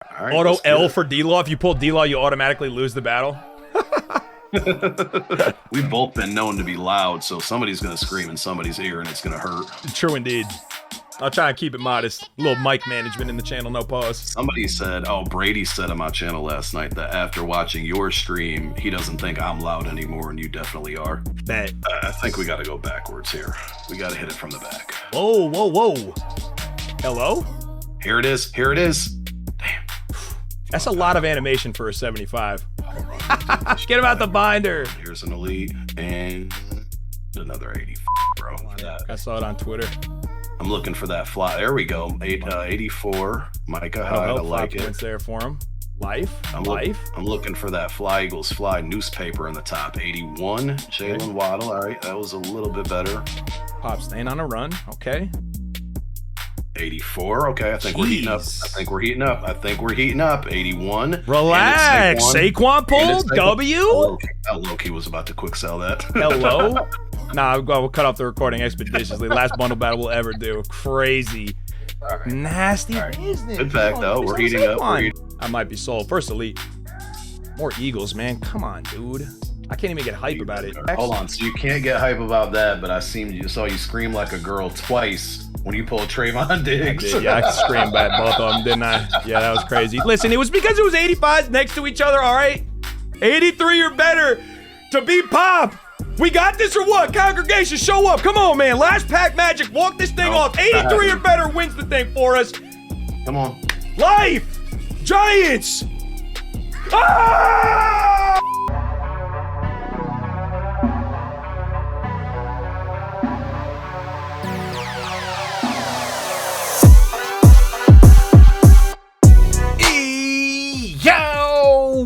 All right, Auto L for D-Law. If you pull D-Law, you automatically lose the battle. We've both been known to be loud, so somebody's going to scream in somebody's ear and it's going to hurt. True indeed. I'll try and keep it modest. A little mic management in the channel, no pause. Somebody said, Brady said on my channel last night that after watching your stream, he doesn't think I'm loud anymore, and you definitely are. Bet. I think we got to go backwards here. We got to hit it from the back. Whoa, whoa, whoa. Hello? Here it is. Here it is. Damn. That's a lot of animation for a 75. Get him out the binder. Here's an elite and another 80, bro. I saw it on Twitter. I'm looking for that fly. There we go. 84. Micah Hyde. I like it. Points there for him. Life. I'm looking for that Fly Eagles Fly newspaper in the top. 81. Jalen Waddle. All right, that was a little bit better. Pop staying on a run. Okay. 84. Okay, I think we're heating up. I think we're heating up. I think we're heating up. 81. Relax. Saquon pull. W. Loki was about to quick sell that. Hello. Nah, we'll cut off the recording expeditiously. Last bundle battle we'll ever do. Crazy. Right. Nasty business. Good fact, though. We're heating up. I might be sold. First elite. More Eagles, man. Come on, dude. I can't even get hype about it. Hold on. So you can't get hype about that, but I saw you scream like a girl twice when you pulled Trayvon Diggs. I did, yeah, I screamed at both of them, didn't I? Yeah, that was crazy. Listen, it was because it was 85 next to each other, all right? 83 or better to beat Pop. We got this or what? Congregation, show up. Come on, man. Last pack magic. Walk this thing off. 83 or better wins the thing for us. Come on. Life. Giants. Ah!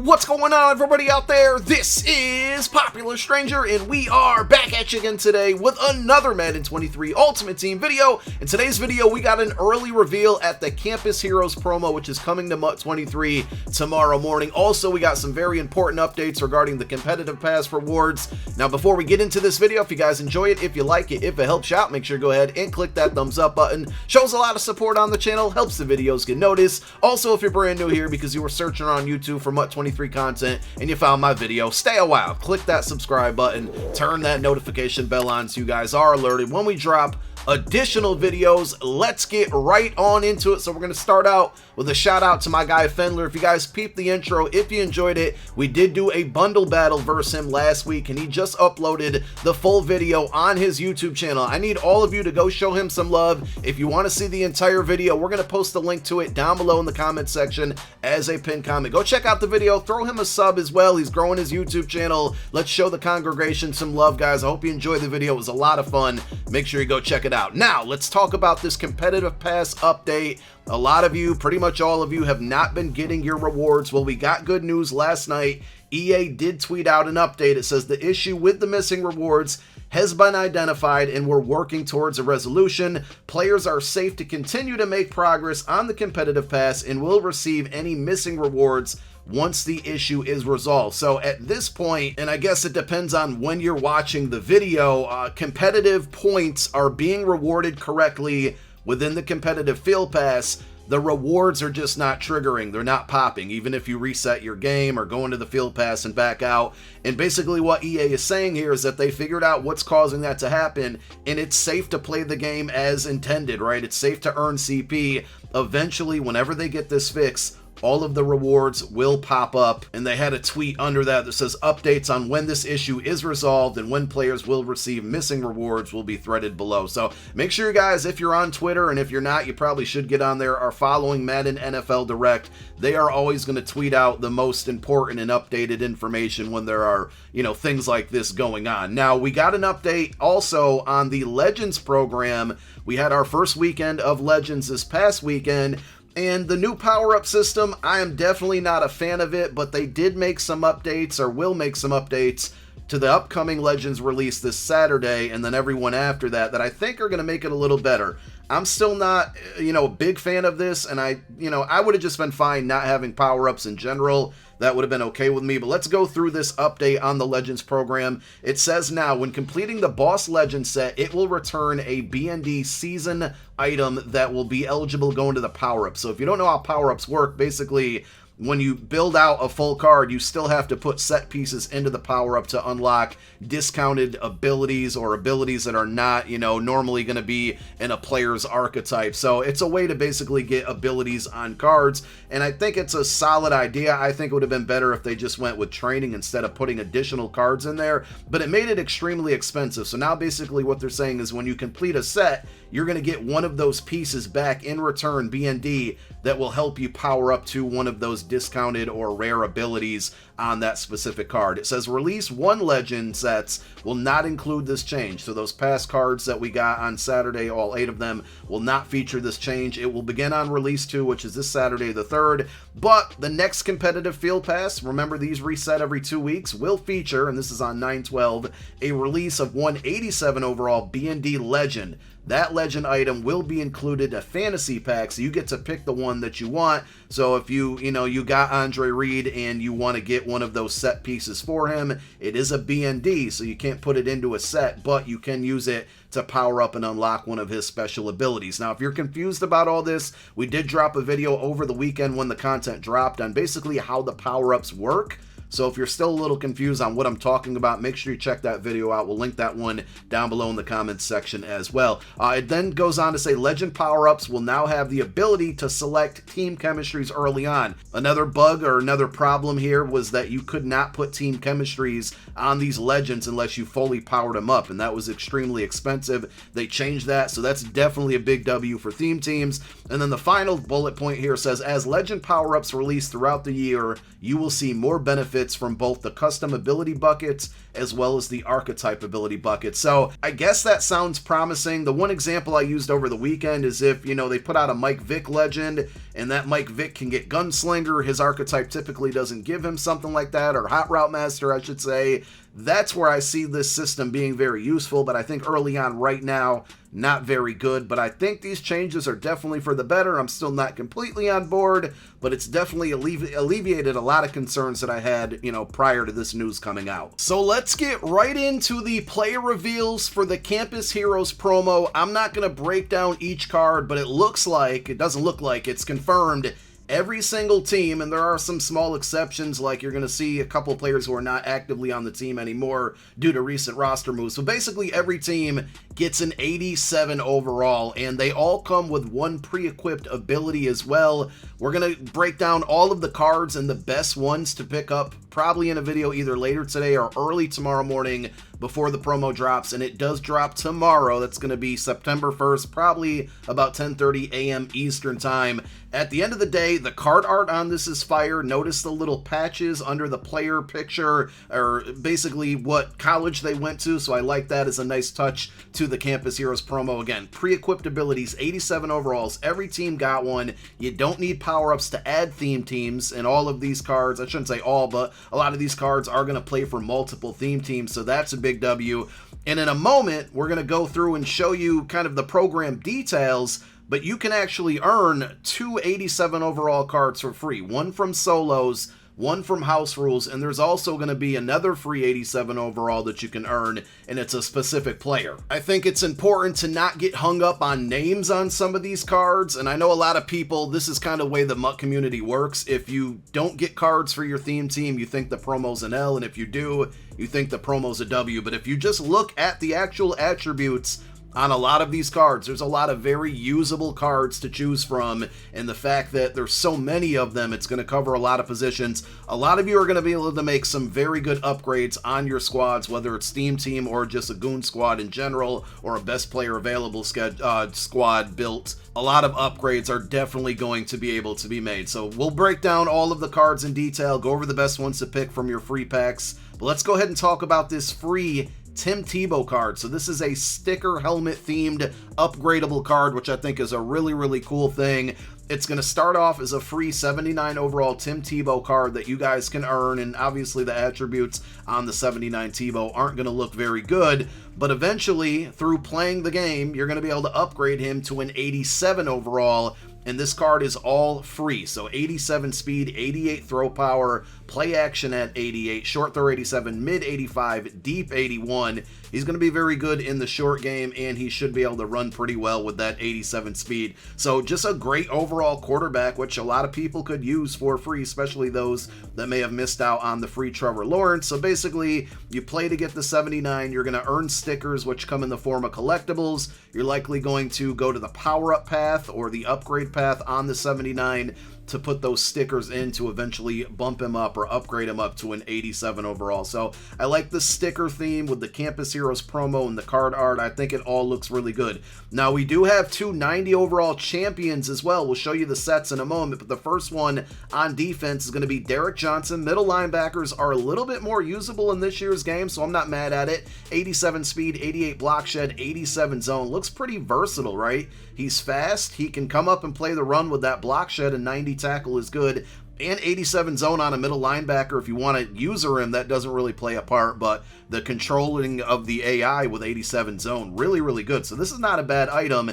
What's going on, everybody out there? This is Popular Stranger, and we are back at you again today with another Madden 23 Ultimate Team video. In today's video, we got an early reveal at the Campus Heroes promo, which is coming to MUT 23 tomorrow morning. Also, we got some very important updates regarding the competitive pass rewards. Now, before we get into this video, if you guys enjoy it, if you like it, if it helps you out, make sure to go ahead and click that thumbs up button. Shows a lot of support on the channel, helps the videos get noticed. Also, if you're brand new here because you were searching on YouTube for MUT 23 content and you found my video, stay a while, click that subscribe button, turn that notification bell on so you guys are alerted when we drop additional videos. Let's get right on into it. So we're going to start out with a shout out to my guy Fendler. If you guys peeped the intro, if you enjoyed it, we did do a bundle battle versus him last week, and he just uploaded the full video on his YouTube channel. I need all of you to go show him some love. If you want to see the entire video, we're going to post a link to it down below in the comment section as a pinned comment. Go check out the video, throw him a sub as well. He's growing his YouTube channel. Let's show the congregation some love, guys. I hope you enjoyed the video. It was a lot of fun. Make sure you go check it out. Now, let's talk about this competitive pass update. A lot of you, pretty much all of you, have not been getting your rewards. Well, we got good news last night. EA did tweet out an update. It says the issue with the missing rewards has been identified and we're working towards a resolution. Players are safe to continue to make progress on the competitive pass and will receive any missing rewards once the issue is resolved. So at this point, and I guess it depends on when you're watching the video, competitive points are being rewarded correctly within the competitive field pass. The rewards are just not triggering. They're not popping, even if you reset your game or go into the field pass and back out. And basically what EA is saying here is that they figured out what's causing that to happen, and it's safe to play the game as intended, right? It's safe to earn CP. Eventually, whenever they get this fixed, all of the rewards will pop up, and they had a tweet under that that says updates on when this issue is resolved and when players will receive missing rewards will be threaded below. So make sure you guys, if you're on Twitter, and if you're not, you probably should get on there, are following Madden NFL Direct. They are always going to tweet out the most important and updated information when there are, things like this going on. Now, we got an update also on the Legends program. We had our first weekend of Legends this past weekend. And the new power-up system, I am definitely not a fan of it, but they did make some updates, or will make some updates, to the upcoming Legends release this Saturday, and then everyone after that I think are going to make it a little better. I'm still not, a big fan of this, and I would have just been fine not having power-ups in general. that would have been okay with me. But let's go through this update on the Legends program. It says now, when completing the Boss Legend set, it will return a BND season item that will be eligible to go into the power-up. So if you don't know how power-ups work, basically, when you build out a full card, you still have to put set pieces into the power-up to unlock discounted abilities or abilities that are not, normally going to be in a player's archetype. So it's a way to basically get abilities on cards, and I think it's a solid idea. I think it would have been better if they just went with training instead of putting additional cards in there, but it made it extremely expensive. So now basically what they're saying is when you complete a set, you're going to get one of those pieces back in return, BND, that will help you power up to one of those discounted or rare abilities on that specific card. It says release 1 legend sets will not include this change. So those past cards that we got on Saturday, all 8 of them, will not feature this change. It will begin on release 2, which is this Saturday the 3rd. But the next competitive field pass, remember these reset every 2 weeks, will feature, and this is on 9/12, a release of 187 overall BND legend. That legend item will be included in a fantasy pack, so you get to pick the one that you want. So if you got Andre Reed and you want to get one of those set pieces for him, it is a BND, so you can't put it into a set, but you can use it to power up and unlock one of his special abilities. Now, if you're confused about all this, we did drop a video over the weekend when the content dropped on basically how the power-ups work. So if you're still a little confused on what I'm talking about, make sure you check that video out. We'll link that one down below in the comments section as well. It then goes on to say legend power-ups will now have the ability to select team chemistries early on. Another bug or another problem here was that you could not put team chemistries on these legends unless you fully powered them up, and that was extremely expensive. They changed that, so that's definitely a big W for theme teams. And then the final bullet point here says, as legend power-ups release throughout the year, you will see more benefits from both the custom ability buckets as well as the archetype ability bucket. So I guess that sounds promising. The one example I used over the weekend is if, they put out a Mike Vick legend and that Mike Vick can get Gunslinger, his archetype typically doesn't give him something like that, or Hot Route Master, I should say. That's where I see this system being very useful, but I think early on right now, not very good. But I think these changes are definitely for the better. I'm still not completely on board, but it's definitely alleviated a lot of concerns that I had, prior to this news coming out. So let's get right into the player reveals for the Campus Heroes promo. I'm not going to break down each card, but it doesn't look like it's confirmed. Every single team, and there are some small exceptions, like you're going to see a couple players who are not actively on the team anymore due to recent roster moves. So basically every team gets an 87 overall, and they all come with one pre-equipped ability as well. We're going to break down all of the cards and the best ones to pick up probably in a video either later today or early tomorrow morning before the promo drops, and it does drop tomorrow. That's going to be September 1st, probably about 10:30 a.m. Eastern time. At the end of the day, the card art on this is fire. Notice the little patches under the player picture, or basically what college they went to, so I like that as a nice touch to the Campus Heroes promo. Again, pre-equipped abilities, 87 overalls. Every team got one. You don't need power-ups to add theme teams, and all of these cards, I shouldn't say all, but a lot of these cards are going to play for multiple theme teams, so that's a big W. And in a moment, we're going to go through and show you kind of the program details, but you can actually earn 2 87 overall cards for free. One from solos, one from house rules, and there's also going to be another free 87 overall that you can earn, and it's a specific player. I think it's important to not get hung up on names on some of these cards, and I know a lot of people, this is kind of the way the MUT community works. If you don't get cards for your theme team, you think the promo's an L, and if you do, you think the promo's a W. But if you just look at the actual attributes on a lot of these cards, there's a lot of very usable cards to choose from, and the fact that there's so many of them, it's going to cover a lot of positions. A lot of you are going to be able to make some very good upgrades on your squads, whether it's theme team or just a goon squad in general, or a best player available squad built. A lot of upgrades are definitely going to be able to be made. So we'll break down all of the cards in detail, go over the best ones to pick from your free packs. But let's go ahead and talk about this free Tim Tebow card. So this is a sticker helmet themed upgradable card, which I think is a really, really cool thing. It's going to start off as a free 79 overall Tim Tebow card that you guys can earn, and obviously the attributes on the 79 Tebow aren't going to look very good, but eventually through playing the game you're going to be able to upgrade him to an 87 overall, and this card is all free. So 87 speed, 88 throw power, play action at 88, short throw 87, mid 85, deep 81. He's going to be very good in the short game, and he should be able to run pretty well with that 87 speed. So just a great overall quarterback, which a lot of people could use for free, especially those that may have missed out on the free Trevor Lawrence. So basically, you play to get the 79, you're going to earn stickers, which come in the form of collectibles. You're likely going to go to the power-up path or the upgrade path on the 79 to put those stickers in to eventually bump him up or upgrade him up to an 87 overall. So I like the sticker theme with the Campus Heroes promo and the card art. I think it all looks really good. Now we do have two 90 overall champions as well. We'll show you the sets in a moment, but the first one on defense is going to be Derek Johnson. Middle linebackers are a little bit more usable in this year's game, so I'm not mad at it. 87 speed, 88 block shed, 87 zone. Looks pretty versatile, right? He's fast. He can come up and play the run with that block shed, and 90 tackle is good. And 87 zone on a middle linebacker. If you want to user him, that doesn't really play a part, but the controlling of the AI with 87 zone, really, really good. So this is not a bad item.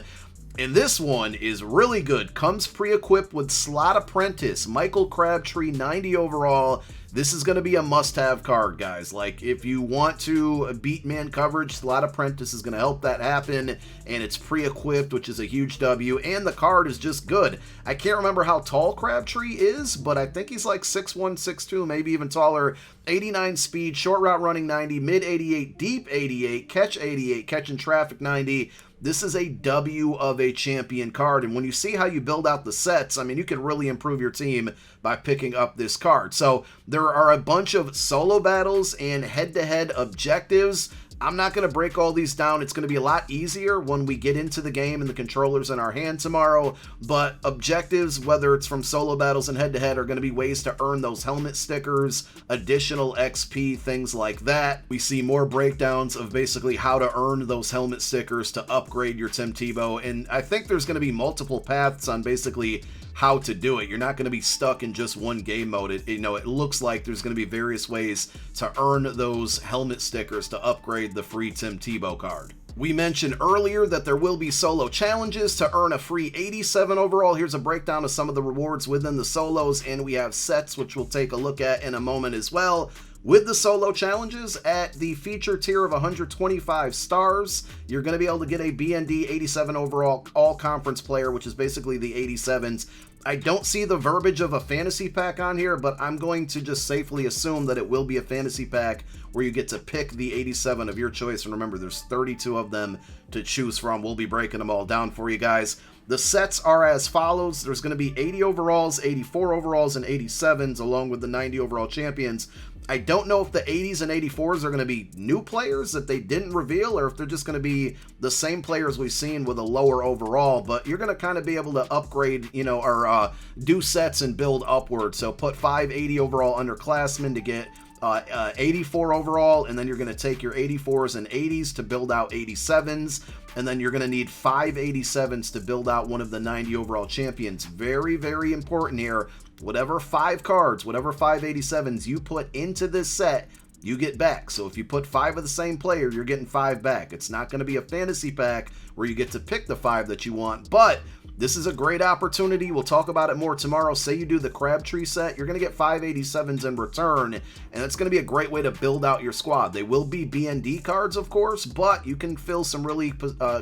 And this one is really good. Comes pre-equipped with Slot Apprentice, Michael Crabtree, 90 overall. This is going to be a must-have card, guys. Like, if you want to beat man coverage, Slot Apprentice is going to help that happen, and it's pre-equipped, which is a huge W, and the card is just good. I can't remember how tall Crabtree is, but I think he's like 6'1", 6'2", maybe even taller. 89 speed, short route running 90, mid 88, deep 88, catch 88, catching traffic 90. This is a W of a champion card, and when you see how you build out the sets, I mean, you can really improve your team by picking up this card. So there are a bunch of solo battles and head-to-head objectives. I'm not going to break all these down. It's going to be a lot easier when we get into the game and the controller's in our hand tomorrow, but objectives, whether it's from solo battles and head-to-head, are going to be ways to earn those helmet stickers, additional XP, things like that. We see more breakdowns of basically how to earn those helmet stickers to upgrade your Tim Tebow, and I think there's going to be multiple paths on basically how to do it. You're not going to be stuck in just one game mode. It looks like there's going to be various ways to earn those helmet stickers to upgrade the free Tim Tebow card. We mentioned earlier that there will be solo challenges to earn a free 87 overall. Here's a breakdown of some of the rewards within the solos, and we have sets, which we'll take a look at in a moment as well. With the solo challenges, at the feature tier of 125 stars, you're going to be able to get a BND 87 overall all-conference player, which is basically the 87s. I don't see the verbiage of a fantasy pack on here, but I'm going to just safely assume that it will be a fantasy pack where you get to pick the 87 of your choice. And remember, there's 32 of them to choose from. We'll be breaking them all down for you guys. The sets are as follows. There's going to be 80 overalls, 84 overalls, and 87s, along with the 90 overall champions. I don't know if the 80s and 84s are going to be new players that they didn't reveal, or if they're just going to be the same players we've seen with a lower overall, but you're going to kind of be able to upgrade, or do sets and build upward. So put 580 overall underclassmen to get 84 overall, and then you're going to take your 84s and 80s to build out 87s, and then you're going to need 5 87s to build out one of the 90 overall champions. Very, very important here. Whatever 5 cards, whatever 5 87s you put into this set, you get back. So if you put 5 of the same player, you're getting 5 back. It's not going to be a fantasy pack where you get to pick the 5 that you want, but this is a great opportunity. We'll talk about it more tomorrow. Say you do the Crabtree set, you're going to get 5 87s in return, and it's going to be a great way to build out your squad. They will be BND cards, of course, but you can fill some really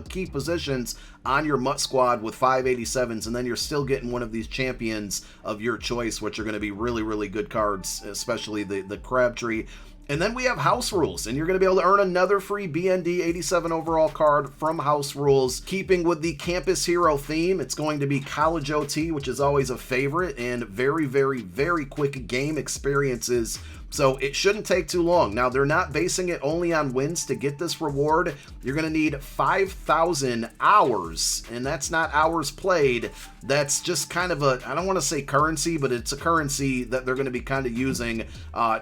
key positions on your MUT squad with 5 87s, and then you're still getting one of these champions of your choice, which are going to be really, really good cards, especially the Crabtree. And then we have House Rules, and you're going to be able to earn another free BND 87 overall card from House Rules. Keeping with the Campus Hero theme, it's going to be College OT, which is always a favorite, and very, very, very quick game experiences. So it shouldn't take too long. Now, they're not basing it only on wins to get this reward. You're going to need 5,000 hours, and that's not hours played. That's just kind of a, I don't want to say currency, but it's a currency that they're going to be kind of using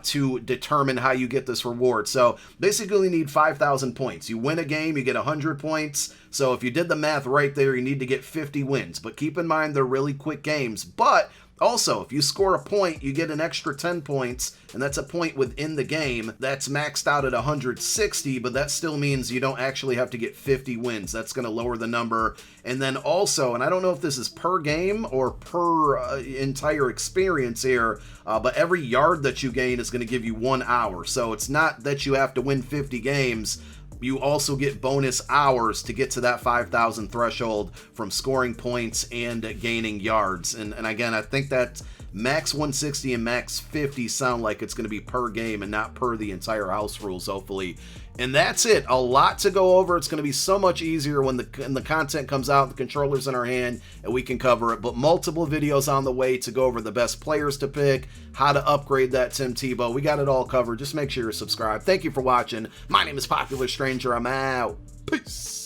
to determine how you get this reward. So basically you need 5,000 points. You win a game, you get 100 points. So if you did the math right there, you need to get 50 wins. But keep in mind, they're really quick games. But Also, if you score a point, you get an extra 10 points, and that's a point within the game. That's maxed out at 160, but that still means you don't actually have to get 50 wins. That's going to lower the number. And then also, and I don't know if this is per game or per entire experience here, but every yard that you gain is going to give you 1 hour. So it's not that you have to win 50 games. You also get bonus hours to get to that 5,000 threshold from scoring points and gaining yards. And again, I think that max 160 and max 50 sound like it's going to be per game and not per the entire house rules, hopefully. And that's it. A lot to go over. It's going to be so much easier when the content comes out, the controller's in our hand, and we can cover it. But multiple videos on the way to go over the best players to pick, how to upgrade that Tim Tebow. We got it all covered. Just make sure you're subscribed. Thank you for watching. My name is Popular Stranger. I'm out. Peace.